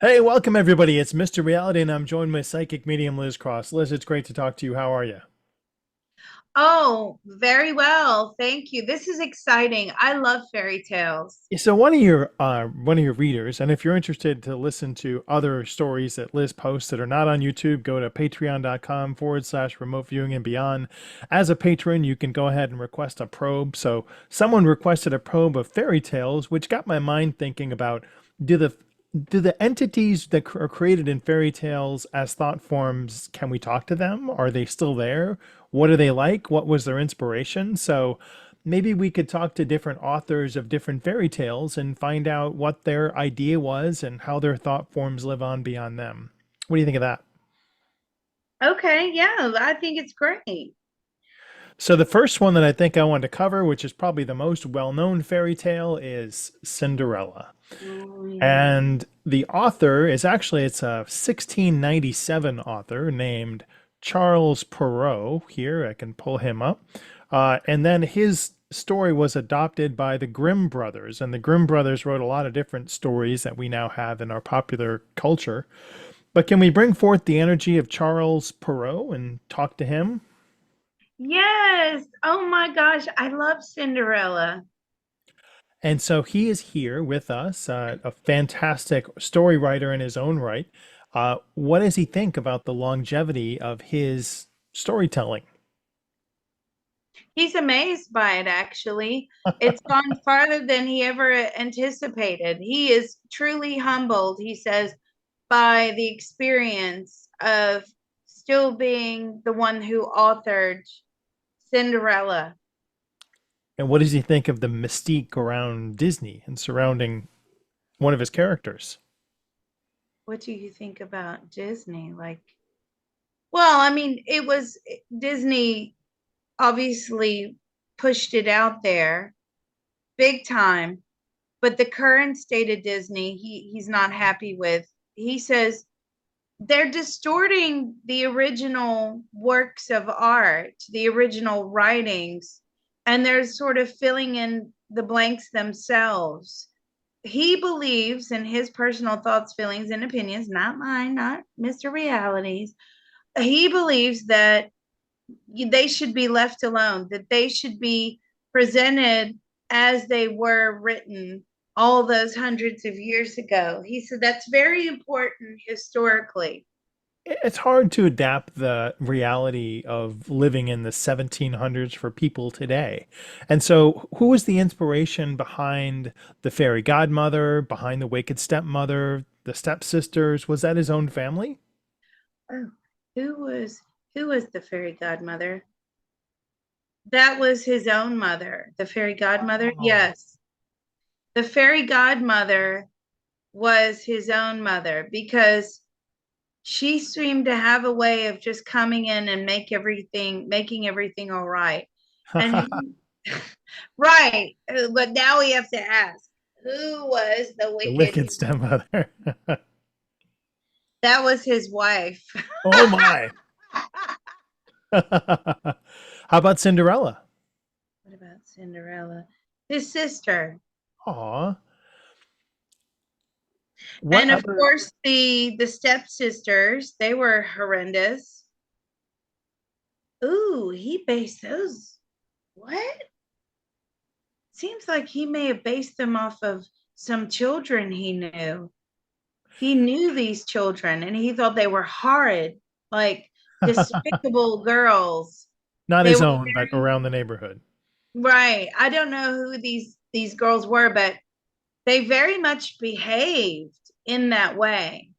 Hey, welcome everybody. It's Mr. Reality, and I'm joined by psychic medium Liz Cross. Liz, it's great to talk to you. How are you? Oh, very well. Thank you. This is exciting. I love fairy tales. Yeah, so one of your readers, and if you're interested to listen to other stories that Liz posts that are not on YouTube, go to patreon.com/remote viewing and beyond. As a patron, you can go ahead and request a probe. So someone requested a probe of fairy tales, which got my mind thinking about do the do the entities that are created in fairy tales as thought forms, can we talk to them? Are they still there? What are they like? What was their inspiration? So maybe we could talk to different authors of different fairy tales and find out what their idea was and how their thought forms live on beyond them. What do you think of that? Okay, yeah, I think it's great. So the first one that I think I want to cover, which is probably the most well-known fairy tale, is Cinderella. Oh, yeah. And the author is actually, it's a 1697 author named Charles Perrault. Here, I can pull him up. And then his story was adopted by the Grimm brothers, and the Grimm brothers wrote a lot of different stories that we now have in our popular culture. But can we bring forth the energy of Charles Perrault and talk to him? Yes. Oh my gosh, I love Cinderella. And so he is here with us, a fantastic story writer in his own right. What does he think about the longevity of his storytelling? He's amazed by it, actually. It's gone farther than he ever anticipated. He is truly humbled, he says, by the experience of still being the one who authored Cinderella. And what does he think of the mystique around Disney and surrounding one of his characters? What do you think about Disney? Well, I mean, it was Disney obviously pushed it out there big time, but the current state of Disney, he's not happy with. He says they're distorting the original works of art, the original writings, and they're sort of filling in the blanks themselves. He believes in his personal thoughts, feelings, and opinions, not mine, not Mr. Reality's. He believes that they should be left alone, that they should be presented as they were written all those hundreds of years ago. He said that's very important historically. It's hard to adapt the reality of living in the 1700s for people today. And so, who was the inspiration behind the fairy godmother, behind the wicked stepmother, the stepsisters? Was that his own family? Oh, who was the fairy godmother? That was his own mother, the fairy godmother. Oh. Yes, the fairy godmother was his own mother because she seemed to have a way of just coming in and making everything all right. And he, right, but now we have to ask, who was the The wicked? wicked stepmother. That was his wife. Oh my. How about Cinderella? What about Cinderella? His sister. Aw. What And of other course the stepsisters, they were horrendous. Ooh, he based those. What? Seems like he may have based them off of some children he knew. He knew these children and he thought they were horrid, like despicable girls. not They his were own, but very around the neighborhood? right. I don't know who these girls were, but they very much behaved in that way.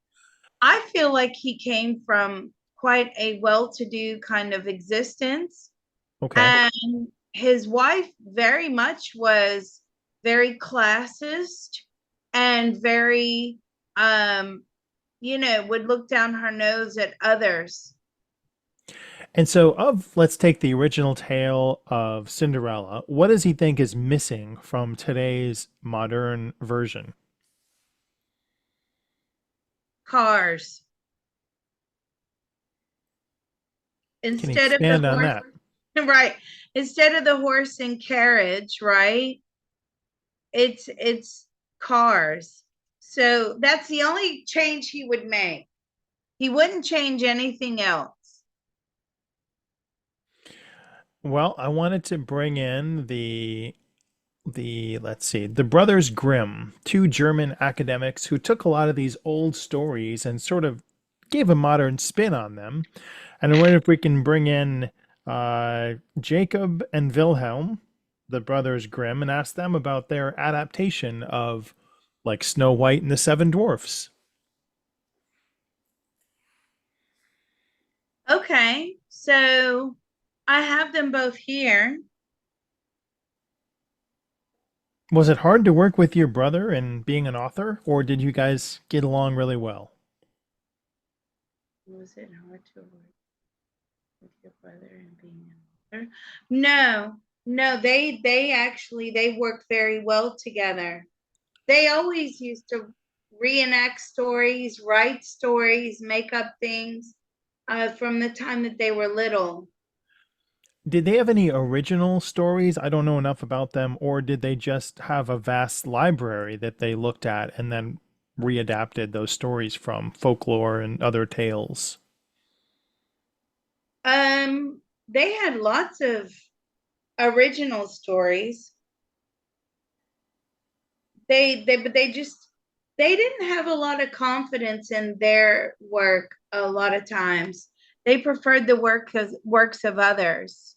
I feel like he came from quite a well-to-do kind of existence, Okay. and his wife very much was very classist and very would look down her nose at others. And so, let's take the original tale of Cinderella. What does he think is missing from today's modern version? Cars. Can you Instead of the expand on horse, that? right? Instead of the horse and carriage, right? It's cars. So that's the only change he would make. He wouldn't change anything else. Well, I wanted to bring in the let's see, the brothers Grimm, two German academics who took a lot of these old stories and sort of gave a modern spin on them. And I wonder if we can bring in Jacob and Wilhelm, the brothers Grimm, and ask them about their adaptation of like Snow White and the Seven Dwarfs. Okay, so I have them both here. Was it hard to work with your brother and being an author, or did you guys get along really well? Was it hard to work with your brother and being an author? No, no, they actually they worked very well together. They always used to reenact stories, write stories, make up things from the time that they were little. Did they have any original stories? I don't know enough about them, or did they just have a vast library that they looked at and then readapted those stories from folklore and other tales? They had lots of original stories. But they just they didn't have a lot of confidence in their work a lot of times. They preferred the works of others.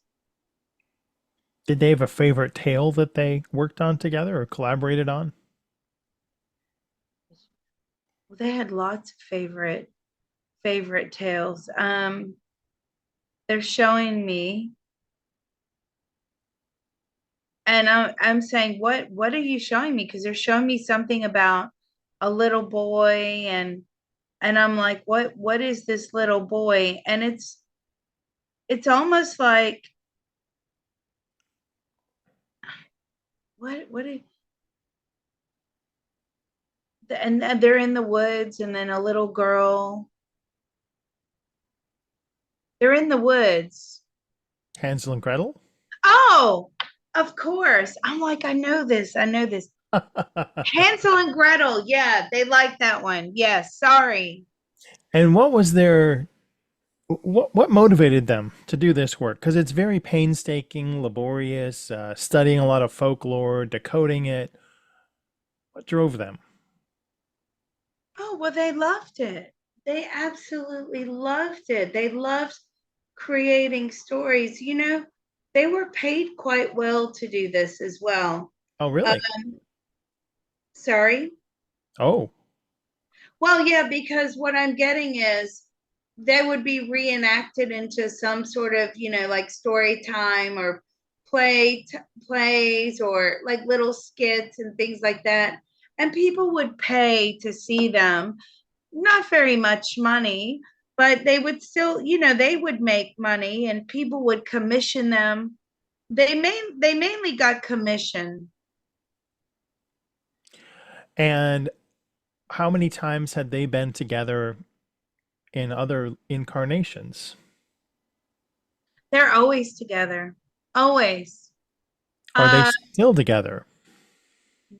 Did they have a favorite tale that they worked on together or collaborated on? They had lots of favorite tales. They're showing me, and I'm saying, what are you showing me? Because they're showing me something about a little boy, and I'm like, what is this little boy? And it's almost like what and they're in the woods, and then a little girl. They're in the woods. Hansel and Gretel? Oh, of course. I'm like, I know this. I know this. Hansel and Gretel. Yeah, they like that one. Yes, sorry. And what was their what motivated them to do this work? Because it's very painstaking, laborious, studying a lot of folklore, decoding it. What drove them? Oh, well, they loved it. They absolutely loved it. They loved creating stories. They were paid quite well to do this as well. Oh, really? Um, sorry. Oh, Well, yeah, because what I'm getting is they would be reenacted into some sort of, like story time or plays or like little skits and things like that. And people would pay to see them. Not very much money, but they would still, they would make money and people would commission them. They mainly got commission. and how many times had they been together in other incarnations? They're always together. Always. Are they Uh still together?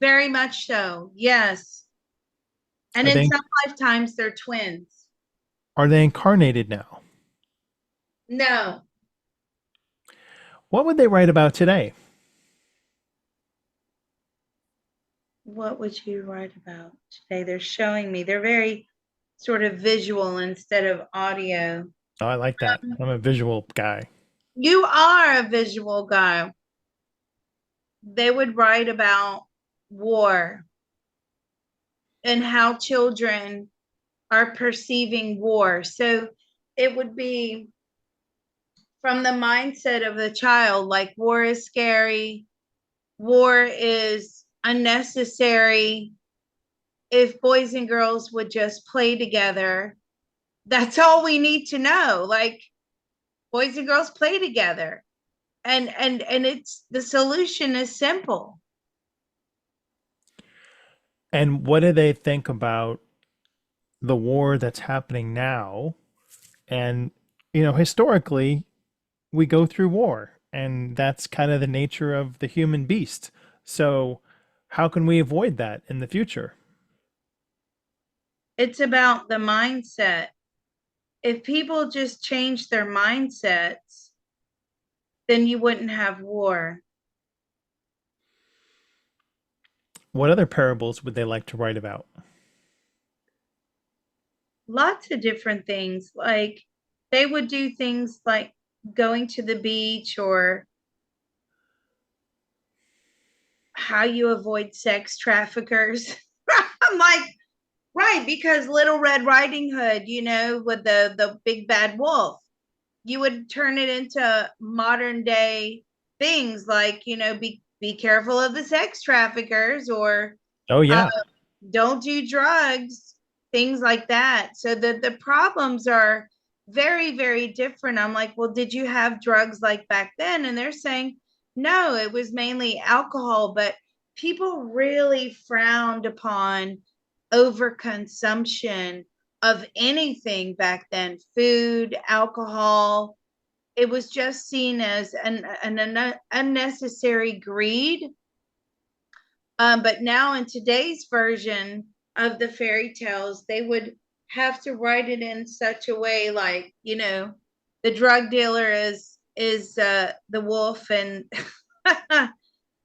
Very much so. Yes. And Are in they some lifetimes, they're twins. are they incarnated now? No. What would they write about today? What would you write about today? They're showing me. They're very sort of visual instead of audio. Oh, I like that. I'm a visual guy. You are a visual guy. They would write about war and how children are perceiving war. So it would be from the mindset of the child, like war is scary, war is unnecessary. If boys and girls would just play together, that's all we need to know. Like boys and girls play together. And it's the solution is simple. And what do they think about the war that's happening now. And, historically, we go through war, and that's kind of the nature of the human beast. So, how can we avoid that in the future? It's about the mindset. If people just change their mindsets, then you wouldn't have war. What other parables would they like to write about? Lots of different things. Like they would do things like going to the beach or how you avoid sex traffickers. I'm like, right, because Little Red Riding Hood, with the big bad wolf, you would turn it into modern day things like, be careful of the sex traffickers or Oh, uh, yeah. don't do drugs, things like that. So the problems are very, very different. I'm like, well, did you have drugs like back then? And they're saying, no, it was mainly alcohol, but people really frowned upon overconsumption of anything back then, food, alcohol. It was just seen as an unnecessary greed, but now in today's version of the fairy tales, they would have to write it in such a way like, the drug dealer is the wolf and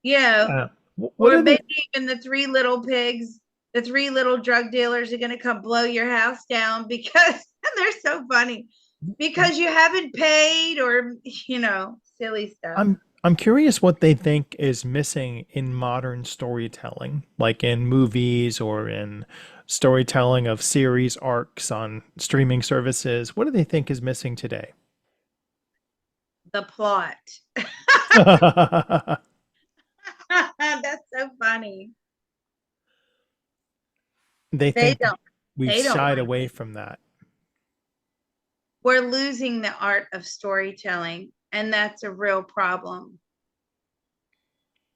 you know, Uh, what or are maybe they? even the three little pigs, the three little drug dealers are gonna come blow your house down because and they're so funny because you haven't paid or silly stuff. I'm curious what they think is missing in modern storytelling, like in movies or in storytelling of series arcs on streaming services. What do they think is missing today? The plot. That's so funny. They They think don't we've they don't shied like away it. from that. We're losing the art of storytelling, and that's a real problem.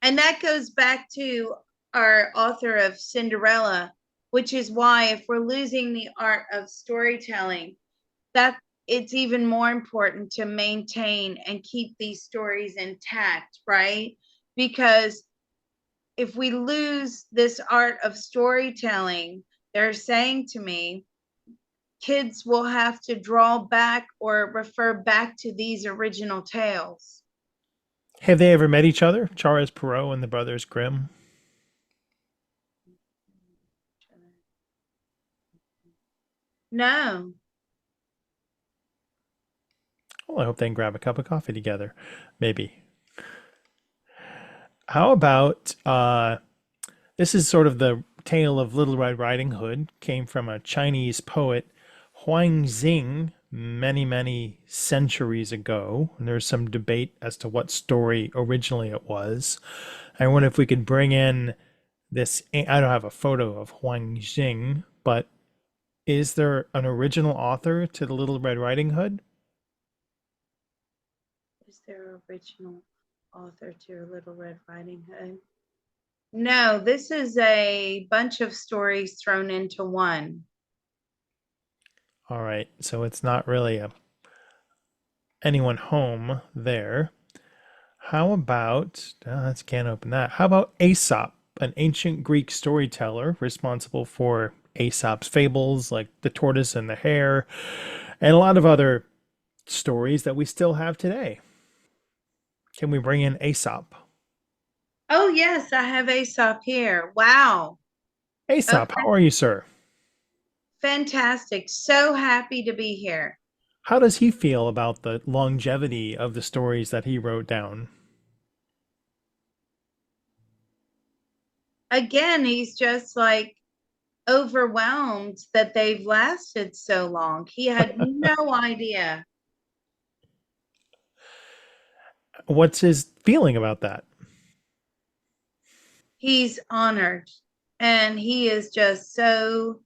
And that goes back to our author of Cinderella, which is why if we're losing the art of storytelling, that it's even more important to maintain and keep these stories intact, right? Because if we lose this art of storytelling, they're saying to me, kids will have to draw back or refer back to these original tales. Have they ever met each other? Charles Perrault and the brothers Grimm? No. Well, I hope they can grab a cup of coffee together. Maybe. How about this is sort of the tale of Little Red Riding Hood, came from a Chinese poet, Huang Zing, many, many centuries ago. And there's some debate as to what story originally it was. I wonder if we could bring in this. I don't have a photo of Huang Zing, but is there an original author to the Little Red Riding Hood? Is there original author to Little Red Riding Hood? No, this is a bunch of stories thrown into one. All right, so it's not really anyone home there. How about, let's can't open that. How about Aesop, an ancient Greek storyteller responsible for Aesop's fables like the tortoise and the hare, and a lot of other stories that we still have today? Can we bring in Aesop? Oh, yes, I have Aesop here. Wow. Aesop, Okay, how are you, sir? fantastic. So happy to be here. How does he feel about the longevity of the stories that he wrote down? Again, he's just like overwhelmed that they've lasted so long. He had no idea. What's his feeling about that? He's honored and he is just so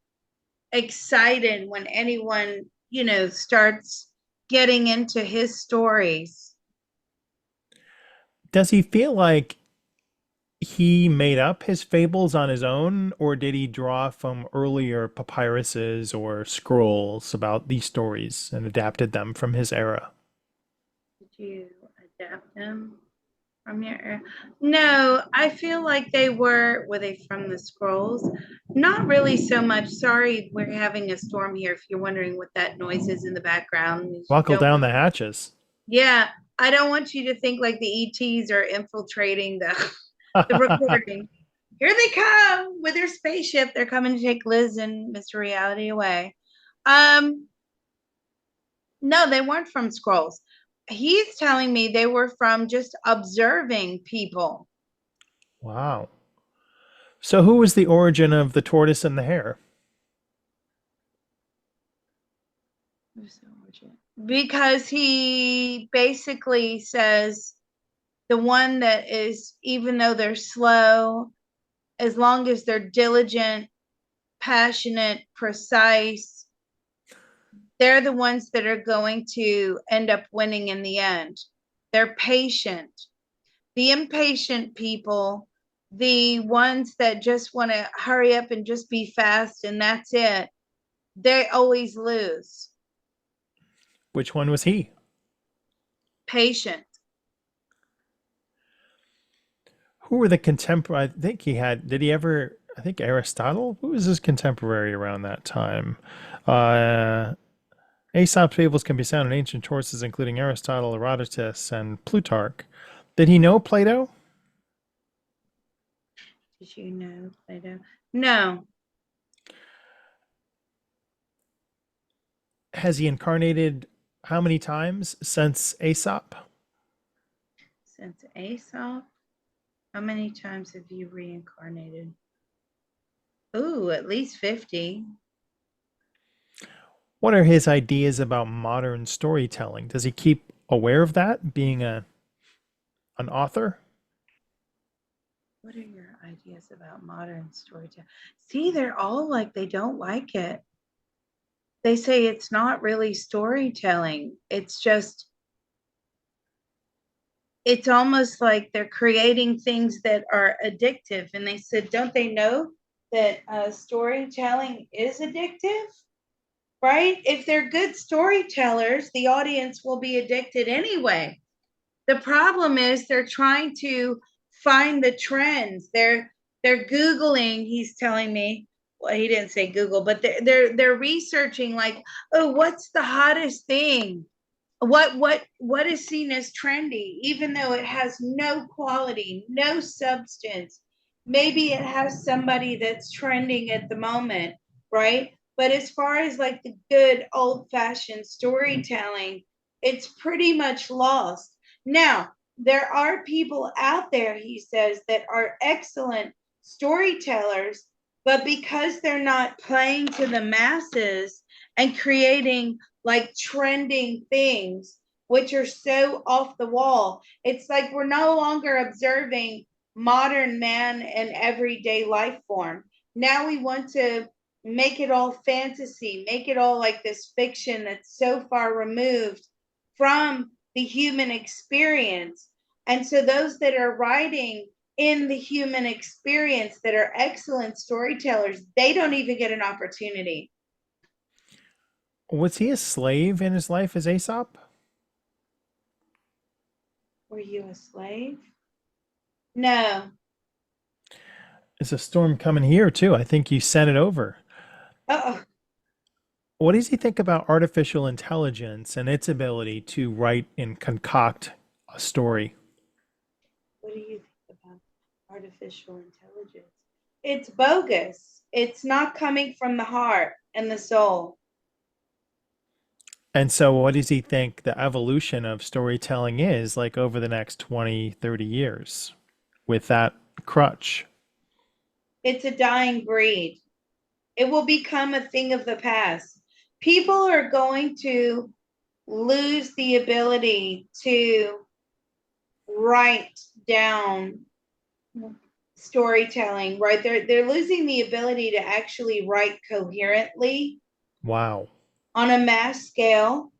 excited when anyone, starts getting into his stories. Does he feel like he made up his fables on his own, or did he draw from earlier papyruses or scrolls about these stories and adapted them from his era? Did you adapt them from your era? No, I feel like were they from the scrolls? Not really so much. Sorry, we're having a storm here. If you're wondering what that noise is in the background, you Buckle don't down want, the hatches. yeah, I don't want you to think like the ETs are infiltrating the recording. Here they come with their spaceship. They're coming to take Liz and Mr. Reality away. Um, no, they weren't from scrolls. He's telling me they were from just observing people. Wow. So, who was the origin of the tortoise and the hare? Because he basically says the one that is, even though they're slow, as long as they're diligent, passionate, precise, they're the ones that are going to end up winning in the end. They're patient. The impatient people, the ones that just want to hurry up and just be fast and that's it, they always lose. Which one was he? Patient. Who were the contemporary? I think he had, did he ever, I think Aristotle? Who was his contemporary around that time? Uh, Aesop's fables can be found in ancient sources, including Aristotle, Herodotus, and Plutarch. Did he know Plato? Did you know Plato? No. Has he incarnated how many times since Aesop? Since Aesop, how many times have you reincarnated? Ooh, at least 50. What are his ideas about modern storytelling? Does he keep aware of that, being an author? What are your ideas about modern storytelling? See, they're all like, they don't like it. They say it's not really storytelling. It's almost like they're creating things that are addictive. And they said, don't they know that storytelling is addictive? Right? If they're good storytellers, the audience will be addicted anyway. The problem is they're trying to find the trends. They're googling. He's telling me. Well, he didn't say Google, but they're researching like, oh, what's the hottest thing? What is seen as trendy, even though it has no quality, no substance. Maybe it has somebody that's trending at the moment, right? But as far as like the good old-fashioned storytelling, it's pretty much lost. Now, there are people out there, he says, that are excellent storytellers, but because they're not playing to the masses and creating like trending things, which are so off the wall. It's like we're no longer observing modern man and everyday life form. Now we want to make it all fantasy, make it all like this fiction that's so far removed from the human experience. And so those that are writing in the human experience that are excellent storytellers, they don't even get an opportunity. Was he a slave in his life as Aesop? Were you a slave? No. Is a storm coming here too? I think you sent it over. Oh, What does he think about artificial intelligence and its ability to write and concoct a story? what do you think about artificial intelligence? It's bogus. It's not coming from the heart and the soul. And so, what does he think the evolution of storytelling is like over the next 20, 30 years with that crutch? It's a dying breed. It will become a thing of the past. People are going to lose the ability to write down storytelling, right? They're losing the ability to actually write coherently Wow. on a mass scale.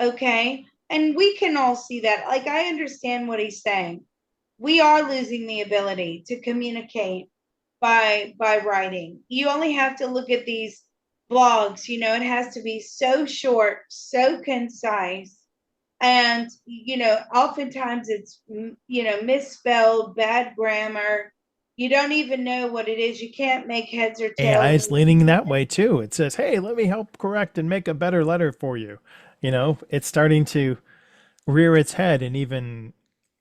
Okay. And we can all see that. Like, I understand what he's saying. We are losing the ability to communicate by writing. You only have to look at these blogs, it has to be so short, so concise, and oftentimes it's misspelled, bad grammar. You don't even know what it is. You can't make heads or AI tails. is leaning that way too. It says, "Hey, let me help correct and make a better letter for you." It's starting to rear its head in even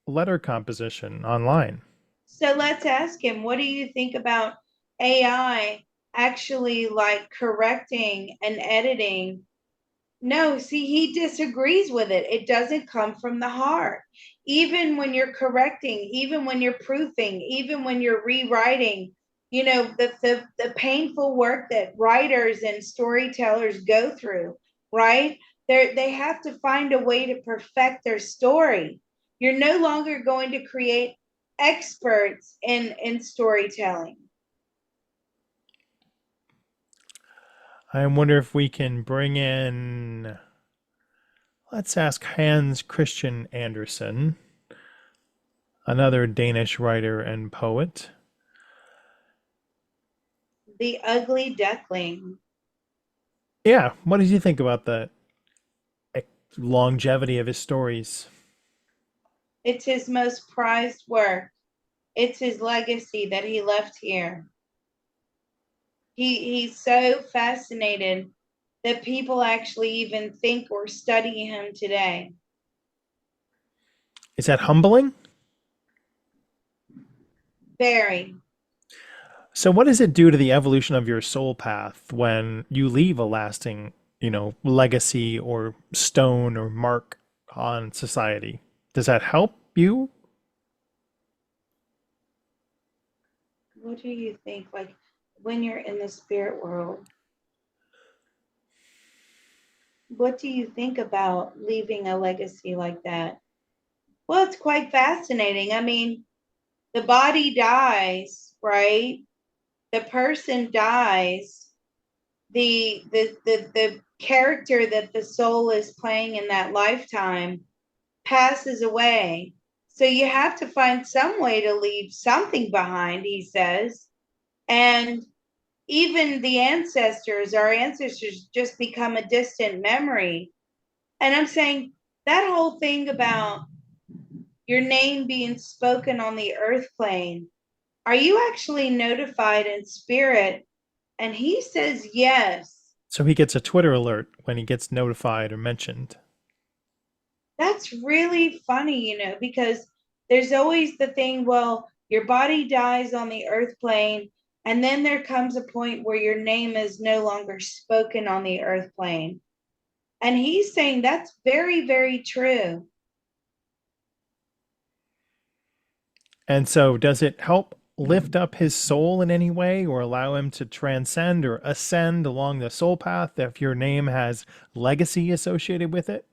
letter composition online. So let's ask him, what do you think about AI actually like correcting and editing? No, see, he disagrees with it. It doesn't come from the heart. Even when you're correcting, even when you're proofing, even when you're rewriting, the painful work that writers and storytellers go through, right? They have to find a way to perfect their story. You're no longer going to create experts in storytelling. I wonder if we can bring in, let's ask Hans Christian Andersen, another Danish writer and poet. The ugly duckling. Yeah, what did you think about the longevity of his stories? It's his most prized work. It's his legacy that he left here. He's so fascinated that people actually even think or study him today. Is that humbling? Very. So, what does it do to the evolution of your soul path when you leave a lasting, legacy or stone or mark on society? Does that help you? What do you think? Like when you're in the spirit world, what do you think about leaving a legacy like that? Well, it's quite fascinating. I mean, the body dies, right? The person dies. The character that the soul is playing in that lifetime passes away. So you have to find some way to leave something behind, he says. And even the ancestors, our ancestors just become a distant memory. And I'm saying that whole thing about your name being spoken on the earth plane, are you actually notified in spirit? And he says yes. So he gets a Twitter alert when he gets notified or mentioned. That's really funny, because there's always the thing, well, your body dies on the earth plane, and then there comes a point where your name is no longer spoken on the earth plane. And he's saying that's very, very true. And so, does it help lift up his soul in any way or allow him to transcend or ascend along the soul path if your name has legacy associated with it?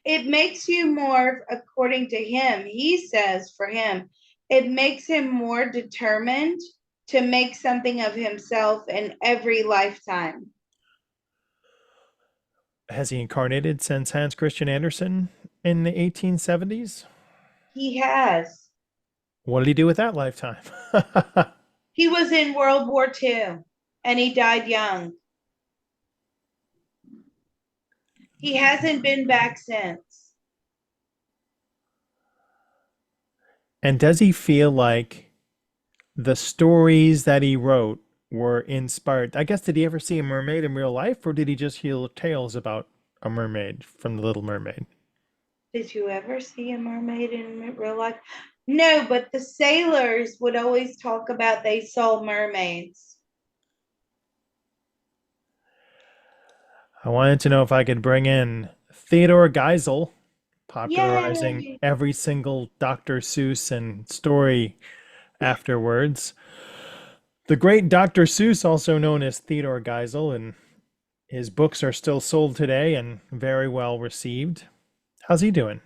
It makes you more, according to him, he says for him, it makes him more determined to make something of himself in every lifetime. Has he incarnated since Hans Christian Andersen in the 1870s? He has. What did he do with that lifetime? He was in World War II and he died young. He hasn't been back since. And does he feel like the stories that he wrote were inspired? I guess, did he ever see a mermaid in real life, or did he just hear tales about a mermaid from The Little Mermaid? Did you ever see a mermaid in real life? No, but the sailors would always talk about they saw mermaids. I wanted to know if I could bring in Theodore Geisel, popularizing Yay! every single Dr. Seuss and story afterwards. The great Dr. Seuss, also known as Theodore Geisel, and his books are still sold today and very well received. How's he doing?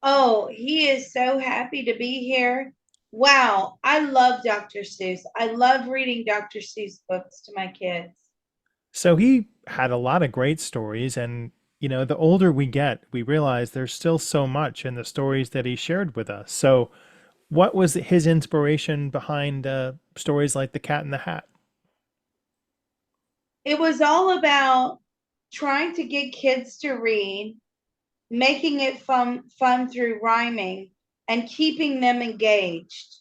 Oh, he is so happy to be here. Wow, I love Dr. Seuss. I love reading Dr. Seuss books to my kids. So he had a lot of great stories, and the older we get, we realize there's still so much in the stories that he shared with us. So, what was his inspiration behind stories like The Cat in the Hat? It was all about trying to get kids to read, making it fun through rhyming, and keeping them engaged.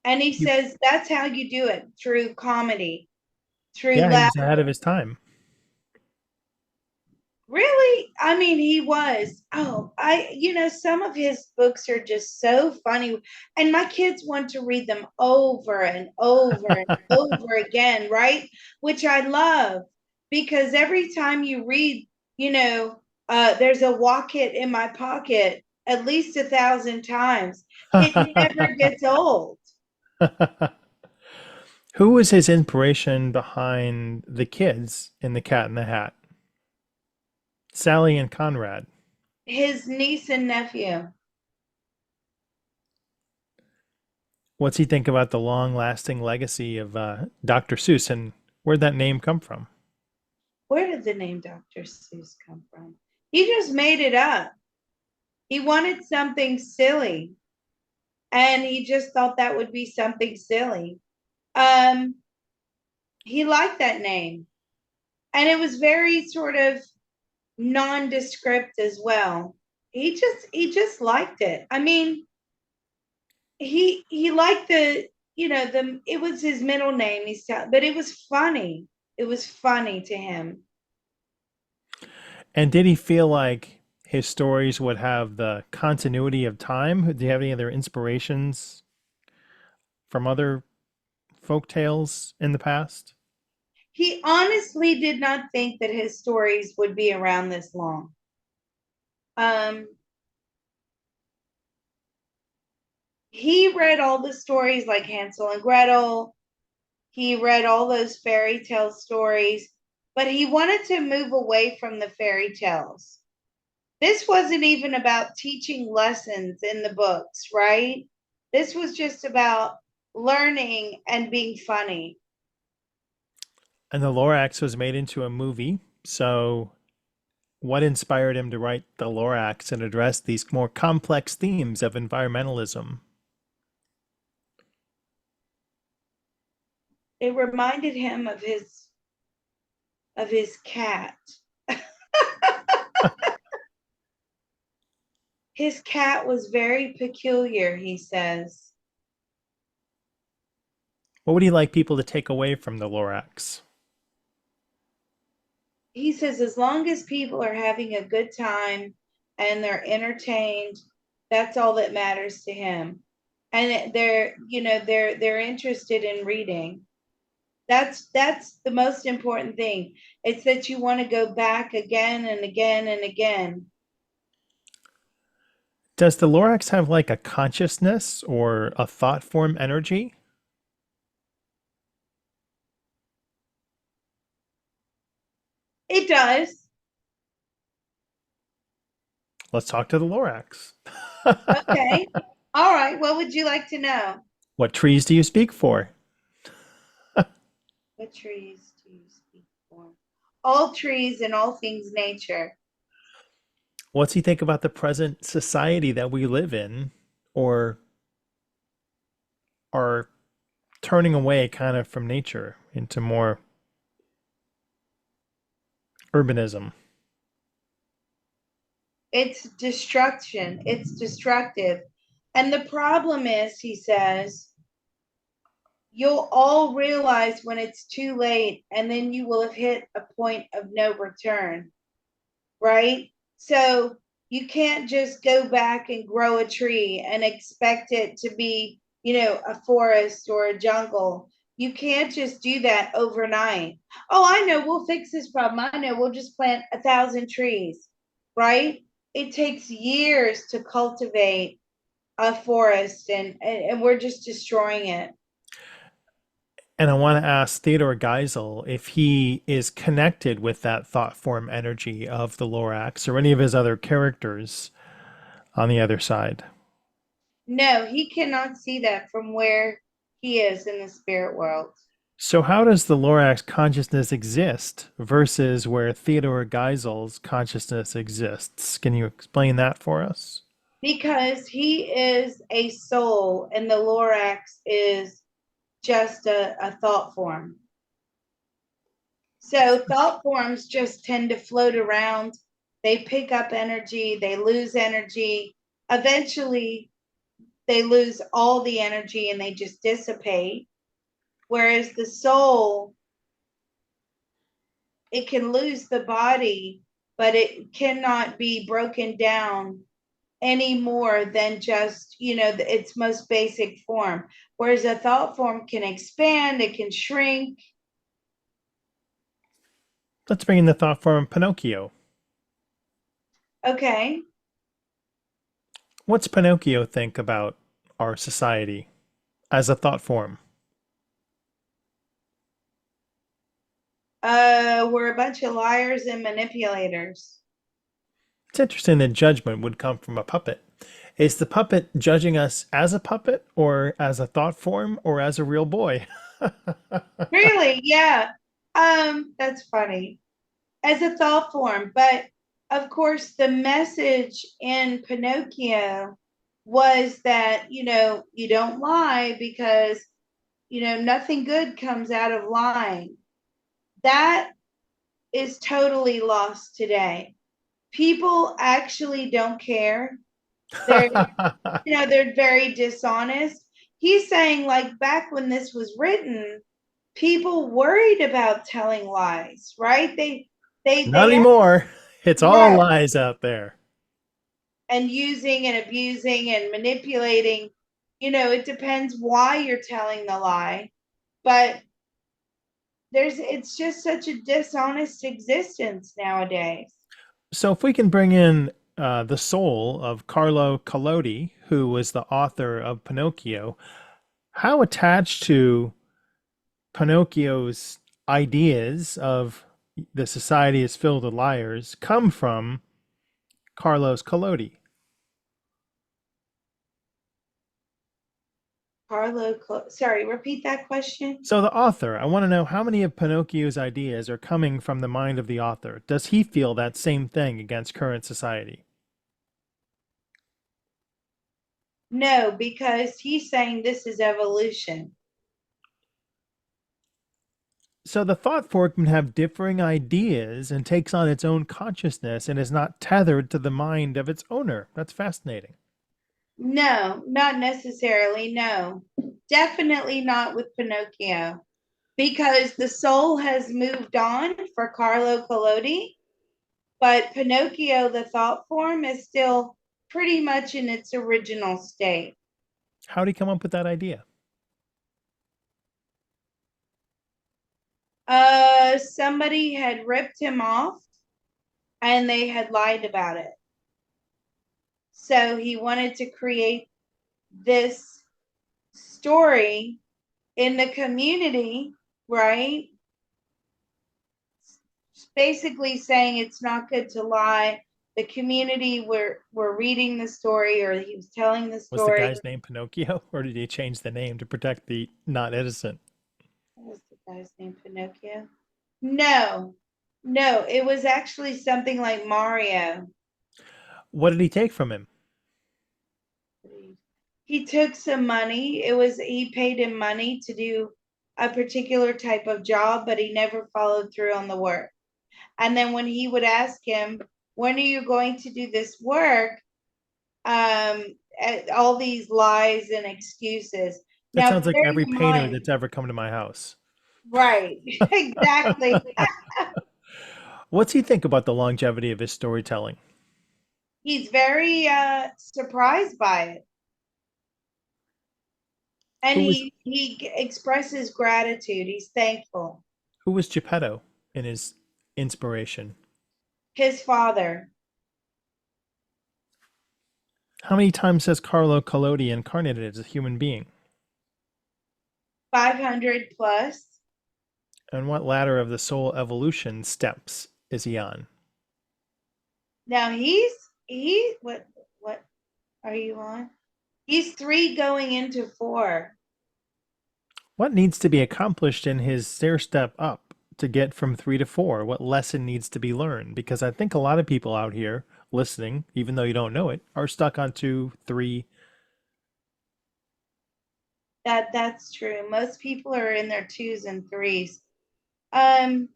And he You, says that's how you do it, through comedy, through yeah, he laugh. was ahead of his time. Really? I mean, he was. Oh, some of his books are just so funny. And my kids want to read them over and over and over again, right? Which I love because every time you read, there's a walk it in my pocket at least 1,000 times. It never gets old. Who was his inspiration behind the kids in The Cat in the Hat? Sally and Conrad. His niece and nephew. What's he think about the long-lasting legacy of Dr. Seuss, and where'd that name come from? Where did the name Dr. Seuss come from? He just made it up. He wanted something silly, and he just thought that would be something silly. Um, he liked that name, and it was very sort of nondescript as well. He just liked it. I mean, he liked the it was his middle name. But it was funny. It was funny to him. And did he feel like his stories would have the continuity of time? Do you have any other inspirations from other folk tales in the past? He honestly did not think that his stories would be around this long. Um, he read all the stories like Hansel and Gretel. He read all those fairy tale stories, but he wanted to move away from the fairy tales. This wasn't even about teaching lessons in the books, right? This was just about learning and being funny. And the Lorax was made into a movie. So, what inspired him to write the Lorax and address these more complex themes of environmentalism? It reminded him of his cat. His cat was very peculiar, he says. What would he like people to take away from the Lorax? He says as long as people are having a good time and they're entertained, that's all that matters to him. And they're interested in reading. That's the most important thing. It's that you want to go back again and again and again. Does the Lorax have like a consciousness or a thought form energy? It does. Let's talk to the Lorax. Okay. All right. What would you like to know? What trees do you speak for? What trees do you speak for? All trees and all things nature. What's he think about the present society that we live in, or are turning away kind of from nature into more urbanism? It's destruction. It's destructive. And the problem is, he says, you'll all realize when it's too late, and then you will have hit a point of no return, right? So you can't just go back and grow a tree and expect it to be, a forest or a jungle. You can't just do that overnight. Oh, I know, we'll fix this problem. I know, we'll just plant 1,000 trees, right? It takes years to cultivate a forest, and we're just destroying it. And I want to ask Theodore Geisel if he is connected with that thought form energy of the Lorax or any of his other characters on the other side. No, he cannot see that from where he is in the spirit world. So how does the Lorax consciousness exist versus where Theodore Geisel's consciousness exists? Can you explain that for us? Because he is a soul and the Lorax is just a thought form. So thought forms just tend to float around. They pick up energy, they lose energy. Eventually, they lose all the energy and they just dissipate. Whereas the soul, it can lose the body, but it cannot be broken down any more than just, its most basic form. Whereas a thought form can expand, it can shrink. Let's bring in the thought form Pinocchio. Okay. What's Pinocchio think about our society as a thought form? We're a bunch of liars and manipulators. It's interesting that judgment would come from a puppet. Is the puppet judging us as a puppet or as a thought form or as a real boy? Really? Yeah. That's funny. As a thought form, but of course the message in Pinocchio was that, you don't lie because, nothing good comes out of lying. That is totally lost today. People actually don't care. They're, they're very dishonest. He's saying, like, back when this was written, people worried about telling lies, right? Not They anymore. It's all right, lies out there. and using and abusing and manipulating. It depends why you're telling the lie, but it's just such a dishonest existence nowadays. So if we can bring in the soul of Carlo Collodi, who was the author of Pinocchio, how attached to Pinocchio's ideas of the society is filled with liars come from Carlos Collodi? Sorry, repeat that question. So the author, I want to know how many of Pinocchio's ideas are coming from the mind of the author. Does he feel that same thing against current society? No, because he's saying this is evolution. So the thought form can have differing ideas and takes on its own consciousness and is not tethered to the mind of its owner. That's fascinating. No, not necessarily. No, definitely not with Pinocchio, because the soul has moved on for Carlo Collodi, but Pinocchio, the thought form, is still pretty much in its original state. How did he come up with that idea? Somebody had ripped him off and they had lied about it. So he wanted to create this story in the community, right? Basically saying it's not good to lie. The community were reading the story, or he was telling the Was the story. guy's name Pinocchio, or did he change the name to protect the not innocent? What was the guy's name? Pinocchio? No, no, it was actually something like Mario. What did he take from him? He took some money. He paid him money to do a particular type of job, but he never followed through on the work. And then when he would ask him, when are you going to do this work? Um, all these lies and excuses. That Now, sounds like bear every in painter mind, that's ever come to my house. right, exactly. What's he think about the longevity of his storytelling? He's very surprised by it. And Who was he expresses gratitude. He's thankful. who was Geppetto in his inspiration? His father, How many times has Carlo Collodi incarnated as a human being? 500 plus. And what ladder of the soul evolution steps is he on? Now what are you on? He's three going into four. What needs to be accomplished in his stair step up to get from 3 to 4? What lesson needs to be learned? Because I think a lot of people out here listening, even though you don't know it, are stuck on 2, 3. That's true. Most people are in their twos and threes. Um,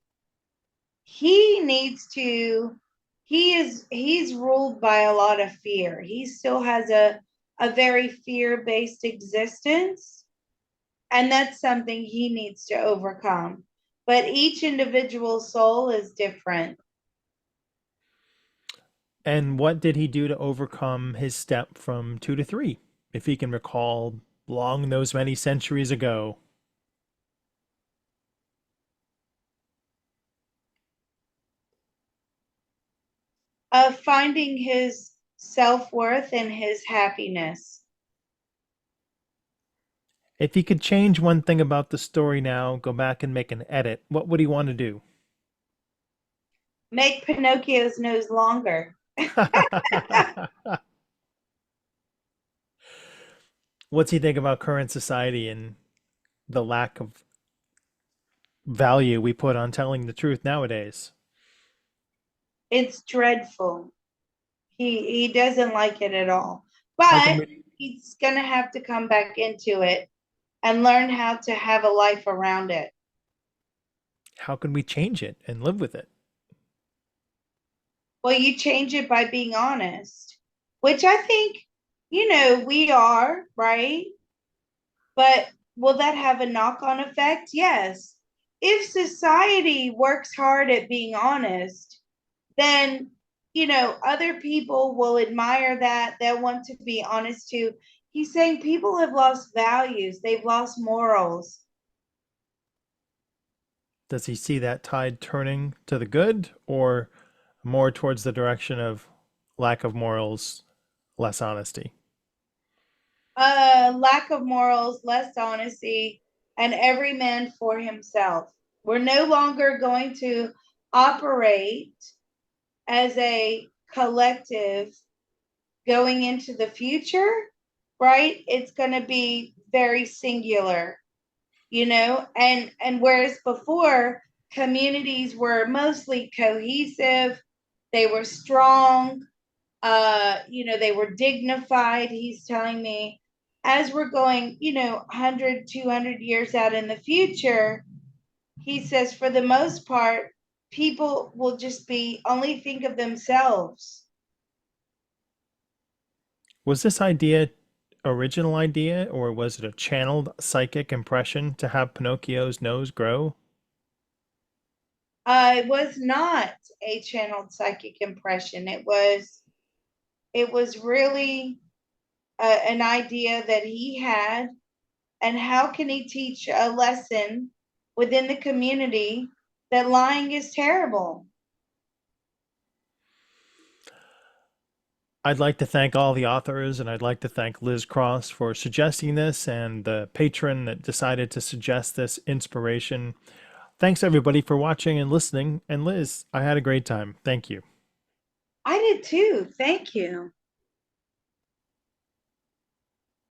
he needs to he's ruled by a lot of fear. He still has a very fear-based existence, and that's something he needs to overcome. But each individual soul is different. And what did he do to overcome his step from 2 to 3? If he can recall long those many centuries ago. Finding his self-worth and his happiness. If he could change one thing about the story now, go back and make an edit, what would he want to do? Make Pinocchio's nose longer. What's he think about current society and the lack of value we put on telling the truth nowadays? It's dreadful. He doesn't like it at all. How can But we he's gonna have to come back into it and learn how to have a life around it. how can we change it and live with it? Well, you change it by being honest, which I think, we are, right? But will that have a knock-on effect? Yes. If society works hard at being honest, then other people will admire that. They'll want to be honest too. He's saying people have lost values, they've lost morals. Does he see that tide turning to the good or more towards the direction of lack of morals, less honesty? Lack of morals, less honesty, and every man for himself. We're no longer going to operate as a collective going into the future, right? It's going to be very singular, and whereas before communities were mostly cohesive, they were strong, they were dignified. He's telling me as we're going 100, 200 years out in the future, he says for the most part people will just be only think of themselves. Was this idea original idea or was it a channeled psychic impression to have Pinocchio's nose grow? It was not a channeled psychic impression. It was really an idea that he had. And how can he teach a lesson within the community that lying is terrible? I'd like to thank all the authors and I'd like to thank Liz Cross for suggesting this and the patron that decided to suggest this inspiration. Thanks everybody for watching and listening. And Liz, I had a great time. Thank you. I did too. Thank you.